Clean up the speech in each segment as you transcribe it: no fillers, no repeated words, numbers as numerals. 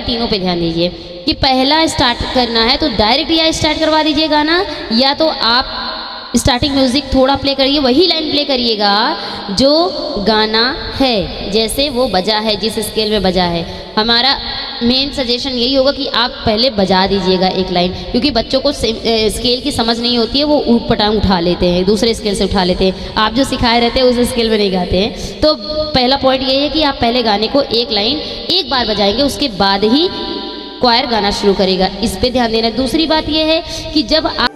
तीनों पे ध्यान दीजिए कि पहला स्टार्ट करना है तो डायरेक्ट या स्टार्ट करवा दीजिए गाना, या तो आप स्टार्टिंग म्यूज़िक थोड़ा प्ले करिए, वही लाइन प्ले करिएगा जो गाना है, जैसे वो बजा है, जिस स्केल में बजा है। हमारा मेन सजेशन यही होगा कि आप पहले बजा दीजिएगा एक लाइन, क्योंकि बच्चों को स्केल की समझ नहीं होती है, वो ऊट पटांग उठा लेते हैं, दूसरे स्केल से उठा लेते हैं। आप जो सिखाए रहते हैं उस स्केल में नहीं गाते हैं। तो पहला पॉइंट ये है कि आप पहले गाने को एक लाइन एक बार बजाएंगे, उसके बाद ही क्वायर गाना शुरू करेगा, इस पे ध्यान देना। दूसरी बात ये है कि जब आप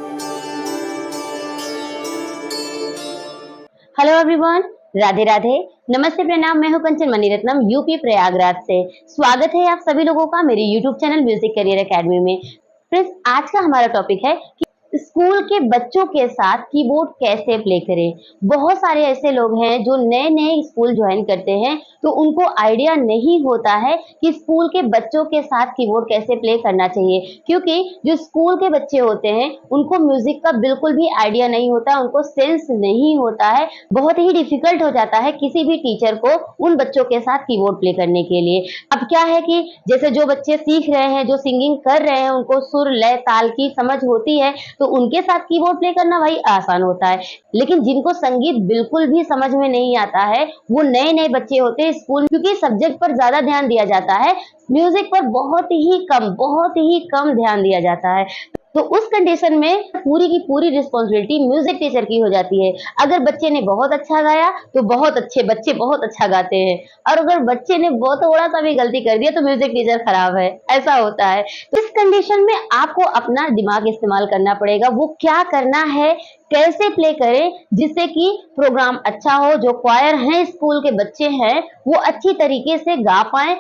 हेलो एवरीवन, राधे राधे, नमस्ते, प्रणाम। मैं हूं कंचन मणिरत्नम, यूपी प्रयागराज से। स्वागत है आप सभी लोगों का मेरे YouTube channel music career academy में। फ्रेंड्स, आज का हमारा टॉपिक है कि स्कूल के बच्चों के साथ कीबोर्ड कैसे प्ले करें। बहुत सारे ऐसे लोग हैं जो नए नए स्कूल ज्वाइन करते हैं, तो उनको आइडिया नहीं होता है कि स्कूल के बच्चों के साथ कीबोर्ड कैसे प्ले करना चाहिए, क्योंकि जो स्कूल के बच्चे होते हैं उनको म्यूजिक का बिल्कुल भी आइडिया नहीं होता, उनको सेंस नहीं होता है। बहुत ही डिफिकल्ट हो जाता है किसी भी टीचर को उन बच्चों के साथ कीबोर्ड प्ले करने के लिए। अब क्या है कि जैसे जो बच्चे सीख रहे हैं, जो सिंगिंग कर रहे हैं, उनको सुर लय ताल की समझ होती है, तो उनके साथ कीबोर्ड प्ले करना भाई आसान होता है। लेकिन जिनको संगीत बिल्कुल भी समझ में नहीं आता है, वो नए नए बच्चे होते हैं स्कूल, क्योंकि सब्जेक्ट पर ज्यादा ध्यान दिया जाता है, म्यूजिक पर बहुत ही कम ध्यान दिया जाता है। तो उस कंडीशन में पूरी की पूरी रिस्पॉन्सिबिलिटी म्यूजिक टीचर की हो जाती है। अगर बच्चे ने बहुत अच्छा गाया तो बहुत अच्छे बच्चे बहुत अच्छा गाते हैं, और अगर बच्चे ने बहुत थोड़ा सा भी गलती कर दिया तो म्यूजिक टीचर खराब है, ऐसा होता है। तो इस कंडीशन में आपको अपना दिमाग इस्तेमाल करना पड़ेगा। वो क्या करना है, कैसे प्ले करें जिससे कि प्रोग्राम अच्छा हो, जो क्वायर हैं स्कूल के बच्चे हैं वो अच्छी तरीके से गा पाए,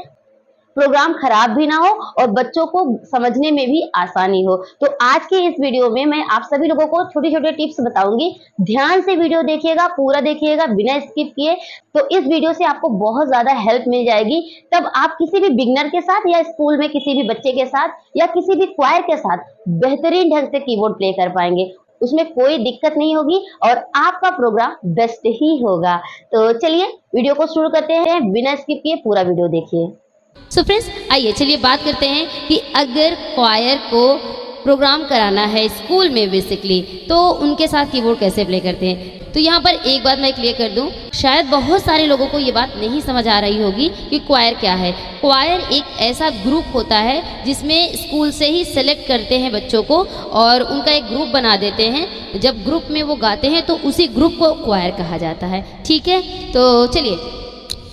प्रोग्राम खराब भी ना हो और बच्चों को समझने में भी आसानी हो। तो आज के इस वीडियो में मैं आप सभी लोगों को छोटे छोटे टिप्स बताऊंगी। ध्यान से वीडियो देखिएगा, पूरा देखिएगा बिना स्किप किए। तो इस वीडियो से आपको बहुत ज्यादा हेल्प मिल जाएगी। तब आप किसी भी बिगनर के साथ या स्कूल में किसी भी बच्चे के साथ या किसी भी क्वायर के साथ बेहतरीन ढंग से कीबोर्ड प्ले कर पाएंगे, उसमें कोई दिक्कत नहीं होगी और आपका प्रोग्राम बेस्ट ही होगा। तो चलिए वीडियो को शुरू करते हैं, बिना स्किप किए पूरा वीडियो देखिए। सो फ्रेंड्स, आइए चलिए बात करते हैं कि अगर क्वायर को प्रोग्राम कराना है स्कूल में बेसिकली, तो उनके साथ कीबोर्ड कैसे प्ले करते हैं। तो यहाँ पर एक बात मैं क्लियर कर दूं, शायद बहुत सारे लोगों को ये बात नहीं समझ आ रही होगी कि क्वायर क्या है। क्वायर एक ऐसा ग्रुप होता है जिसमें स्कूल से ही सेलेक्ट करते हैं बच्चों को और उनका एक ग्रुप बना देते हैं। जब ग्रुप में वो गाते हैं तो उसी ग्रुप को क्वायर कहा जाता है। ठीक है, तो चलिए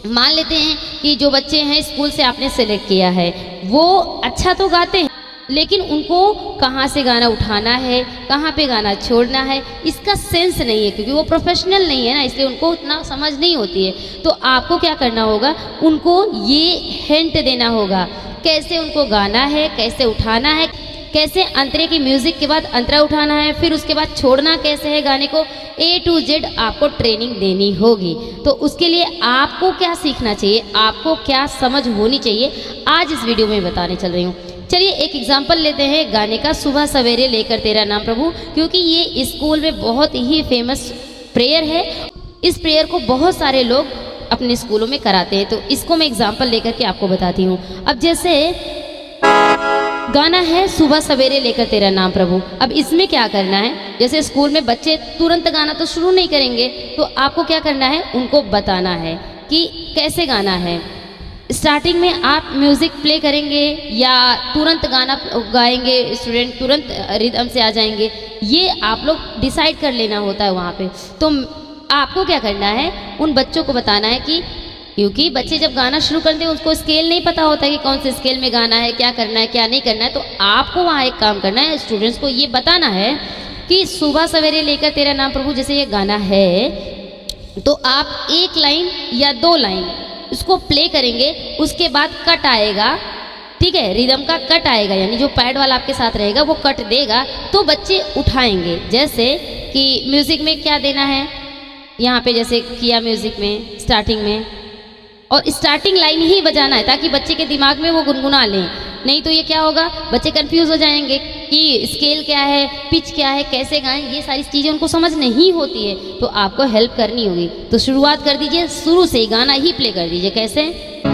मान लेते हैं कि जो बच्चे हैं स्कूल से आपने सेलेक्ट किया है वो अच्छा तो गाते हैं, लेकिन उनको कहाँ से गाना उठाना है, कहाँ पे गाना छोड़ना है, इसका सेंस नहीं है, क्योंकि वो प्रोफेशनल नहीं है ना, इसलिए उनको उतना समझ नहीं होती है। तो आपको क्या करना होगा, उनको ये हिंट देना होगा कैसे उनको गाना है, कैसे उठाना है, कैसे अंतरे की म्यूजिक के बाद अंतरा उठाना है, फिर उसके बाद छोड़ना कैसे है गाने को, A to Z आपको ट्रेनिंग देनी होगी। तो उसके लिए आपको क्या सीखना चाहिए, आपको क्या समझ होनी चाहिए, आज इस वीडियो में बताने चल रही हूँ। चलिए एक एग्जाम्पल लेते हैं गाने का, सुबह सवेरे लेकर तेरा नाम प्रभु, क्योंकि ये स्कूल में बहुत ही फेमस प्रेयर है। इस प्रेयर को बहुत सारे लोग अपने स्कूलों में कराते हैं, तो इसको मैं एग्जाम्पल लेकर के आपको बताती हूँ। अब जैसे गाना है सुबह सवेरे लेकर तेरा नाम प्रभु, अब इसमें क्या करना है, जैसे स्कूल में बच्चे तुरंत गाना तो शुरू नहीं करेंगे, तो आपको क्या करना है, उनको बताना है कि कैसे गाना है। स्टार्टिंग में आप म्यूज़िक प्ले करेंगे या तुरंत गाना गाएंगे, स्टूडेंट तुरंत रिदम से आ जाएंगे, ये आप लोग डिसाइड कर लेना होता है वहाँ पे। तो आपको क्या करना है, उन बच्चों को बताना है कि, क्योंकि बच्चे जब गाना शुरू करते हैं उसको स्केल नहीं पता होता है कि कौन से स्केल में गाना है, क्या करना है क्या नहीं करना है। तो आपको वहाँ एक काम करना है, स्टूडेंट्स को ये बताना है कि सुबह सवेरे लेकर तेरा नाम प्रभु जैसे ये गाना है, तो आप एक लाइन या दो लाइन उसको प्ले करेंगे, उसके बाद कट आएगा, ठीक है, रिदम का कट आएगा, यानी जो पैड वाला आपके साथ रहेगा वो कट देगा, तो बच्चे उठाएंगे। जैसे कि म्यूज़िक में क्या देना है, यहाँ पे जैसे किया म्यूज़िक में स्टार्टिंग में, और स्टार्टिंग लाइन ही बजाना है ताकि बच्चे के दिमाग में वो गुनगुना लें। नहीं तो ये क्या होगा, बच्चे कंफ्यूज हो जाएंगे कि स्केल क्या है, पिच क्या है, कैसे गाएं, ये सारी चीज़ें उनको समझ नहीं होती है। तो आपको हेल्प करनी होगी, तो शुरुआत कर दीजिए, शुरू से गाना ही प्ले कर दीजिए। कैसे,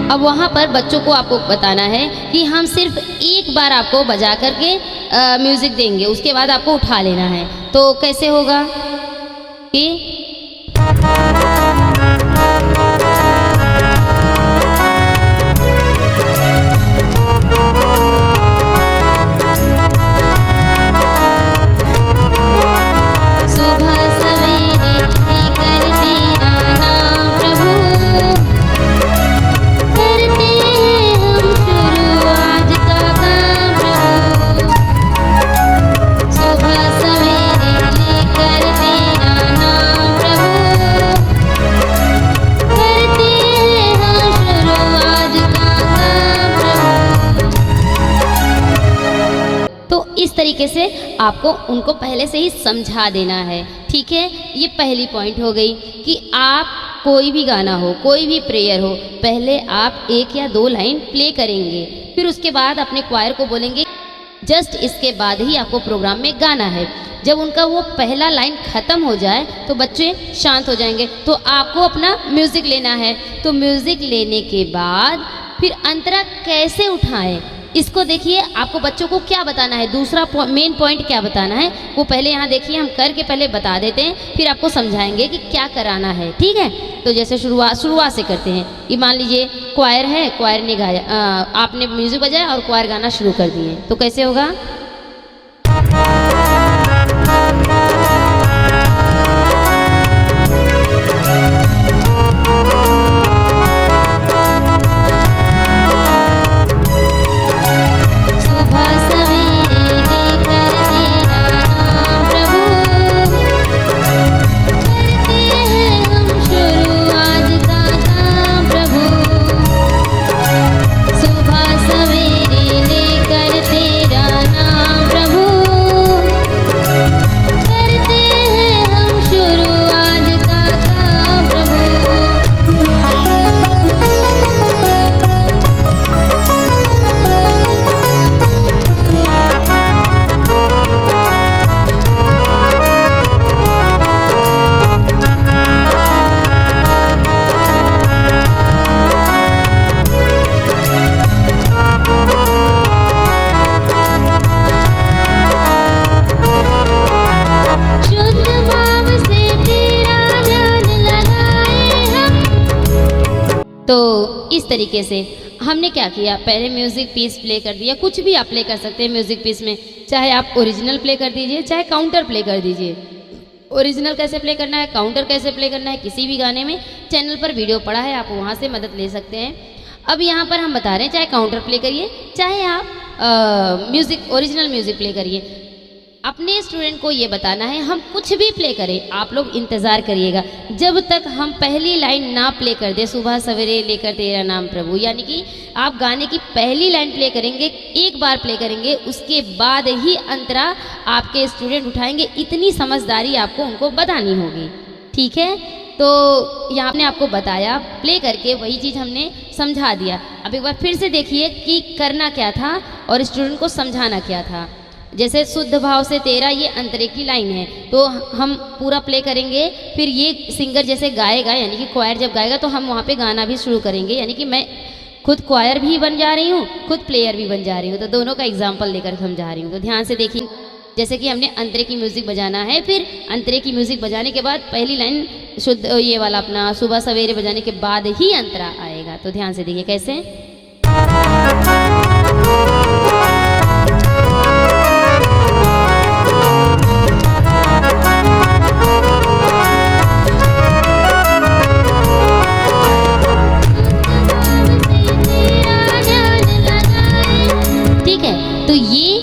अब वहाँ पर बच्चों को आपको बताना है कि हम सिर्फ एक बार आपको बजा करके म्यूज़िक देंगे, उसके बाद आपको उठा लेना है। तो कैसे होगा कि इस तरीके से आपको उनको पहले से ही समझा देना है। ठीक है, ये पहली पॉइंट हो गई कि आप कोई भी गाना हो, कोई भी प्रेयर हो, पहले आप 1 या 2 लाइन प्ले करेंगे, फिर उसके बाद अपने क्वायर को बोलेंगे। जस्ट इसके बाद ही आपको प्रोग्राम में गाना है। जब उनका वो पहला लाइन ख़त्म हो जाए तो बच्चे शांत हो जाएंगे, तो आपको अपना म्यूज़िक लेना है। तो म्यूज़िक लेने के बाद फिर अंतरा कैसे उठाएं, इसको देखिए। आपको बच्चों को क्या बताना है, दूसरा मेन पॉइंट क्या बताना है, वो पहले यहाँ देखिए। हम करके पहले बता देते हैं, फिर आपको समझाएंगे कि क्या कराना है। ठीक है, तो जैसे शुरुआत से करते हैं। ये मान लीजिए क्वायर है, क्वायर ने गाया, आपने म्यूज़िक बजाया और क्वायर गाना शुरू कर दिए, तो कैसे होगा। तो इस तरीके से हमने क्या किया, पहले म्यूज़िक पीस प्ले कर दिया। कुछ भी आप प्ले कर सकते हैं म्यूज़िक पीस में, चाहे आप ओरिजिनल प्ले कर दीजिए, चाहे काउंटर प्ले कर दीजिए। ओरिजिनल कैसे प्ले करना है, काउंटर कैसे प्ले करना है, किसी भी गाने में चैनल पर वीडियो पड़ा है, आप वहाँ से मदद ले सकते हैं। अब यहाँ पर हम बता रहे हैं, चाहे काउंटर प्ले करिए, चाहे आप ओरिजिनल म्यूज़िक प्ले करिए। अपने स्टूडेंट को ये बताना है, हम कुछ भी प्ले करें, आप लोग इंतज़ार करिएगा जब तक हम पहली लाइन ना प्ले कर दे, सुबह सवेरे लेकर तेरा नाम प्रभु। यानी कि आप गाने की पहली लाइन प्ले करेंगे, एक बार प्ले करेंगे, उसके बाद ही अंतरा आपके स्टूडेंट उठाएंगे। इतनी समझदारी आपको उनको बतानी होगी। ठीक है, तो यहाँ ने आपको बताया प्ले करके, वही चीज़ हमने समझा दिया। अब एक बार फिर से देखिए कि करना क्या था और स्टूडेंट को समझाना क्या था। जैसे शुद्ध भाव से तेरा, ये अंतरे की लाइन है, तो हम पूरा प्ले करेंगे, फिर ये सिंगर जैसे गाएगा, यानी कि क्वायर जब गाएगा तो हम वहाँ पे गाना भी शुरू करेंगे। यानी कि मैं खुद क्वायर भी बन जा रही हूँ, खुद प्लेयर भी बन जा रही हूँ, तो दोनों का एग्जाम्पल लेकर समझा रही हूँ। तो ध्यान से देखिए, जैसे कि हमने अंतरे की म्यूज़िक बजाना है, फिर अंतरे की म्यूज़िक बजाने के बाद पहली लाइन शुद्ध ये वाला अपना सुबह सवेरे बजाने के बाद ही अंतरा आएगा। तो ध्यान से देखिए कैसे। तो ये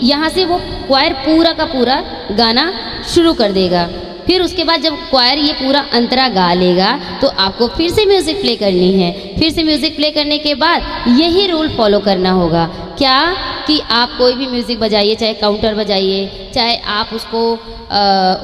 यहाँ से वो क्वायर पूरा का पूरा गाना शुरू कर देगा। फिर उसके बाद जब क्वायर ये पूरा अंतरा गा लेगा तो आपको फिर से म्यूज़िक प्ले करनी है। फिर से म्यूज़िक प्ले करने के बाद यही रूल फॉलो करना होगा, क्या कि आप कोई भी म्यूज़िक बजाइए, चाहे काउंटर बजाइए, चाहे आप उसको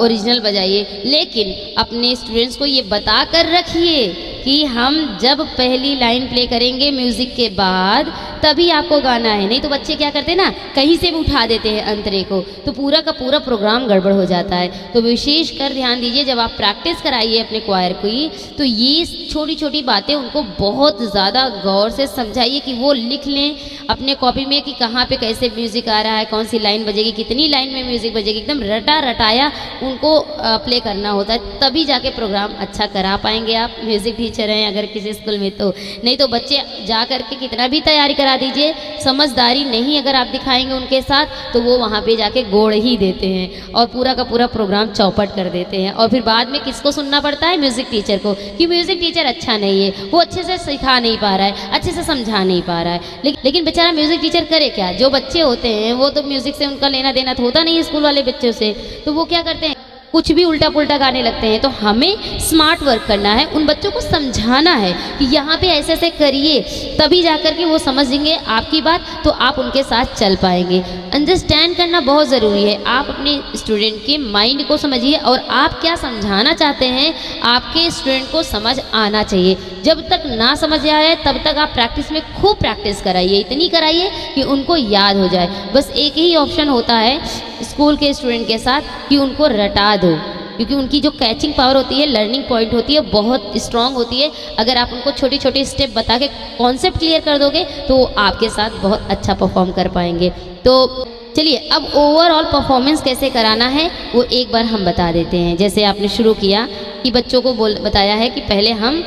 ओरिजिनल बजाइए, लेकिन अपने स्टूडेंट्स को ये बता कर रखिए कि हम जब पहली लाइन प्ले करेंगे म्यूज़िक के बाद तभी आपको गाना है, नहीं तो बच्चे क्या करते हैं ना, कहीं से भी उठा देते हैं अंतरे को, तो पूरा का पूरा प्रोग्राम गड़बड़ हो जाता है। तो विशेष कर ध्यान दीजिए, जब आप प्रैक्टिस कराइए अपने क्वायर की, तो ये छोटी छोटी बातें उनको बहुत ज़्यादा गौर से समझाइए कि वो लिख लें अपने कॉपी में कि कहाँ पे कैसे म्यूज़िक आ रहा है, कौन सी लाइन बजेगी, कितनी लाइन में म्यूज़िक बजेगी, एकदम रटा रटाया उनको प्ले करना होता है, तभी जाके प्रोग्राम अच्छा करा पाएंगे आप। म्यूज़िक टीचर हैं अगर किसी स्कूल में, तो नहीं तो बच्चे जा कर के कितना भी तैयारी करा दीजिए, समझदारी नहीं अगर आप दिखाएंगे उनके साथ, तो वो वहाँ पे जाके गोड़ ही देते हैं और पूरा का पूरा प्रोग्राम चौपट कर देते हैं। और फिर बाद में किसको सुनना पड़ता है? म्यूज़िक टीचर को, कि म्यूज़िक टीचर अच्छा नहीं है, वो अच्छे से सिखा नहीं पा रहा है, अच्छे से समझा नहीं पा रहा है। लेकिन बेचारा म्यूज़िक टीचर करे क्या? जो बच्चे होते हैं वो तो म्यूज़िक से उनका लेना देना तो होता नहीं है स्कूल वाले बच्चों से, तो वो क्या करते हैं, कुछ भी उल्टा पुल्टा गाने लगते हैं। तो हमें स्मार्ट वर्क करना है, उन बच्चों को समझाना है कि यहाँ पे ऐसे ऐसे करिए, तभी जाकर के वो समझेंगे आपकी बात, तो आप उनके साथ चल पाएंगे। अंडरस्टैंड करना बहुत ज़रूरी है। आप अपने स्टूडेंट के माइंड को समझिए और आप क्या समझाना चाहते हैं आपके स्टूडेंट को समझ आना चाहिए। जब तक ना समझ आए तब तक आप प्रैक्टिस में खूब प्रैक्टिस कराइए, इतनी कराइए कि उनको याद हो जाए। बस एक ही ऑप्शन होता है स्कूल के स्टूडेंट के साथ कि उनको रटा दो, क्योंकि उनकी जो कैचिंग पावर होती है, लर्निंग पॉइंट होती है, बहुत स्ट्रांग होती है। अगर आप उनको छोटी छोटी स्टेप बता के कॉन्सेप्ट क्लियर कर दोगे तो वो आपके साथ बहुत अच्छा परफॉर्म कर पाएंगे। तो चलिए अब ओवरऑल परफॉर्मेंस कैसे कराना है वो एक बार हम बता देते हैं। जैसे आपने शुरू किया कि बच्चों को बताया है कि पहले हम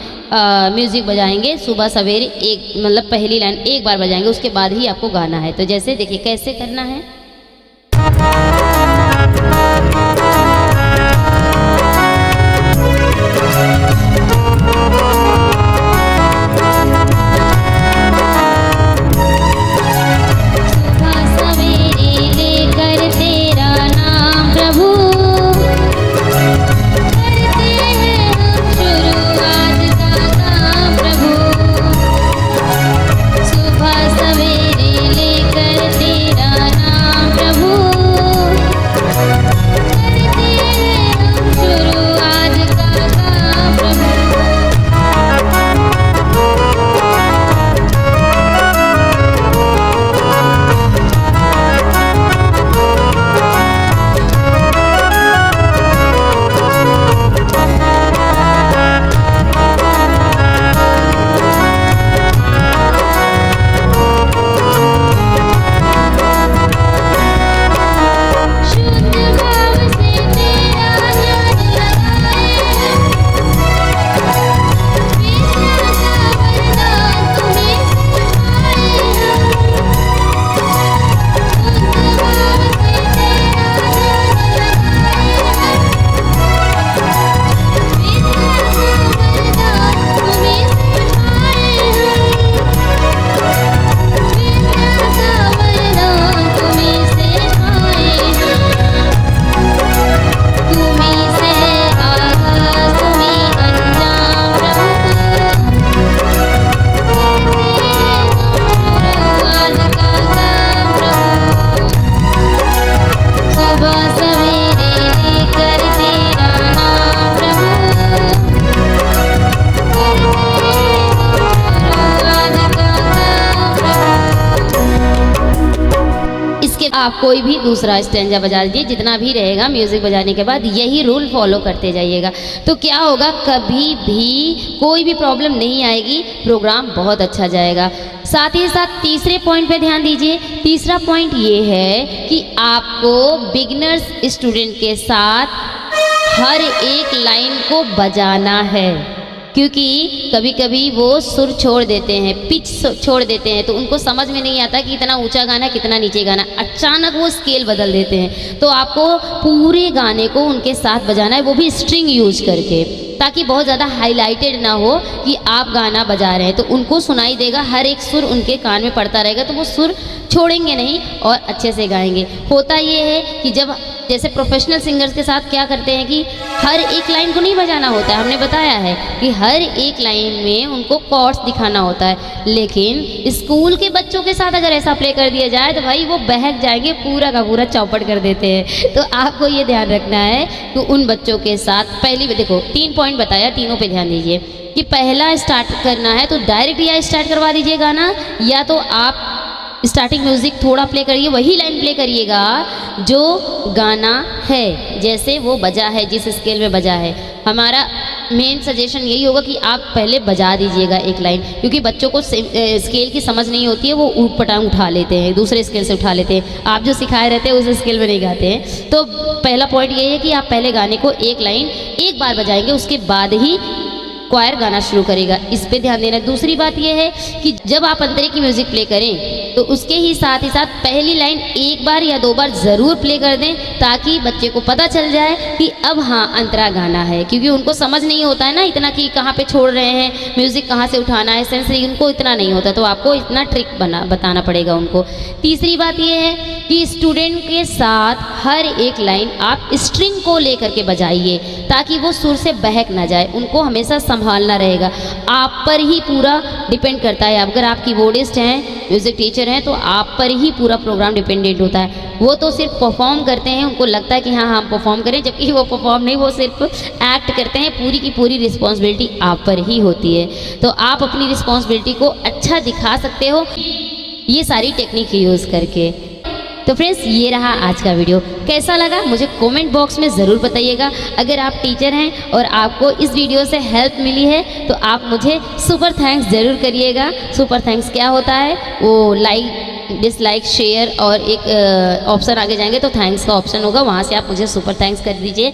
म्यूज़िक बजाएंगे सुबह सवेरे, एक मतलब पहली लाइन एक बार बजाएंगे, उसके बाद ही आपको गाना है। तो जैसे देखिए कैसे करना है। आप कोई भी दूसरा स्टैंजा बजा दीजिए, जितना भी रहेगा म्यूज़िक बजाने के बाद यही रूल फॉलो करते जाइएगा। तो क्या होगा, कभी भी कोई भी प्रॉब्लम नहीं आएगी, प्रोग्राम बहुत अच्छा जाएगा। साथ ही साथ तीसरे पॉइंट पे ध्यान दीजिए। तीसरा पॉइंट ये है कि आपको बिगिनर्स स्टूडेंट के साथ हर एक लाइन को बजाना है, क्योंकि कभी कभी वो सुर छोड़ देते हैं, पिच छोड़ देते हैं, तो उनको समझ में नहीं आता कि इतना ऊंचा गाना कितना नीचे गाना, अचानक वो स्केल बदल देते हैं। तो आपको पूरे गाने को उनके साथ बजाना है, वो भी स्ट्रिंग यूज करके, ताकि बहुत ज़्यादा हाईलाइटेड ना हो कि आप गाना बजा रहे हैं। तो उनको सुनाई देगा, हर एक सुर उनके कान में पड़ता रहेगा, तो वो सुर छोड़ेंगे नहीं और अच्छे से गाएंगे। होता ये है कि जब जैसे प्रोफेशनल सिंगर्स के साथ क्या करते हैं कि हर एक लाइन को नहीं बजाना होता है, हमने बताया है कि हर एक लाइन में उनको कॉर्ड्स दिखाना होता है। लेकिन स्कूल के बच्चों के साथ अगर ऐसा प्ले कर दिया जाए तो भाई वो बहक जाएंगे, पूरा का पूरा चौपट कर देते हैं। तो आपको ये ध्यान रखना है कि उन बच्चों के साथ पहली देखो 3 पॉइंट बताया, तीनों पे ध्यान दीजिए कि पहला स्टार्ट करना है तो डायरेक्ट या स्टार्ट करवा दीजिए गाना, या तो आप स्टार्टिंग म्यूज़िक थोड़ा प्ले करिए, वही लाइन प्ले करिएगा जो गाना है, जैसे वो बजा है, जिस स्केल में बजा है। हमारा मेन सजेशन यही होगा कि आप पहले बजा दीजिएगा एक लाइन, क्योंकि बच्चों को स्केल की समझ नहीं होती है, वो ऊट पटांग उठा लेते हैं, दूसरे स्केल से उठा लेते हैं। आप जो सिखाए रहते हैं उस स्केल में नहीं गाते हैं। तो पहला पॉइंट ये है कि आप पहले गाने को एक लाइन एक बार बजाएंगे, उसके बाद ही क्वायर गाना शुरू करेगा, इस पे ध्यान देना। दूसरी बात यह है कि जब आप अंतरे की म्यूजिक प्ले करें तो उसके ही साथ पहली लाइन एक बार या 2 बार ज़रूर प्ले कर दें, ताकि बच्चे को पता चल जाए कि अब हाँ अंतरा गाना है, क्योंकि उनको समझ नहीं होता है ना इतना कि कहाँ पे छोड़ रहे हैं, म्यूज़िक कहाँ से उठाना है, सेंसरी उनको इतना नहीं होता, तो आपको इतना ट्रिक बताना पड़ेगा उनको। तीसरी बात यह है कि स्टूडेंट के साथ हर एक लाइन आप स्ट्रिंग को लेकर के बजाइए, ताकि वो सुर से बहक ना जाए, उनको हमेशा संभालना रहेगा। आप पर ही पूरा डिपेंड करता है, अगर आप कीबोर्डिस्ट हैं, म्यूज़िक टीचर हैं, तो आप पर ही पूरा प्रोग्राम डिपेंडेंट होता है। वो तो सिर्फ परफॉर्म करते हैं, उनको लगता है कि हाँ हम परफॉर्म करें, जबकि वो परफॉर्म नहीं, वो सिर्फ एक्ट करते हैं। पूरी की पूरी रिस्पॉन्सिबिलिटी आप पर ही होती है। तो आप अपनी रिस्पॉन्सिबिलिटी को अच्छा दिखा सकते हो ये सारी टेक्निक यूज़ करके। तो फ्रेंड्स, ये रहा आज का वीडियो, कैसा लगा मुझे कमेंट बॉक्स में ज़रूर बताइएगा। अगर आप टीचर हैं और आपको इस वीडियो से हेल्प मिली है तो आप मुझे सुपर थैंक्स ज़रूर करिएगा। सुपर थैंक्स क्या होता है, वो लाइक, डिसलाइक, शेयर और एक ऑप्शन आगे जाएंगे तो थैंक्स का ऑप्शन होगा, वहाँ से आप मुझे सुपर थैंक्स कर दीजिए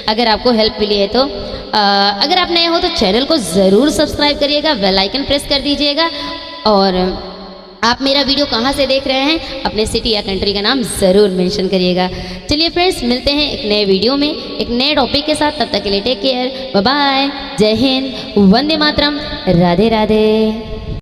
अगर आपको हेल्प मिली है तो। अगर आप नए हो तो चैनल को ज़रूर सब्सक्राइब करिएगा, बेल आइकन प्रेस कर दीजिएगा। और आप मेरा वीडियो कहाँ से देख रहे हैं, अपने सिटी या कंट्री का नाम ज़रूर मेंशन करिएगा। चलिए फ्रेंड्स, मिलते हैं एक नए वीडियो में एक नए टॉपिक के साथ। तब तक के लिए टेक केयर, बाय बाय, जय हिंद, वंदे मातरम, राधे राधे।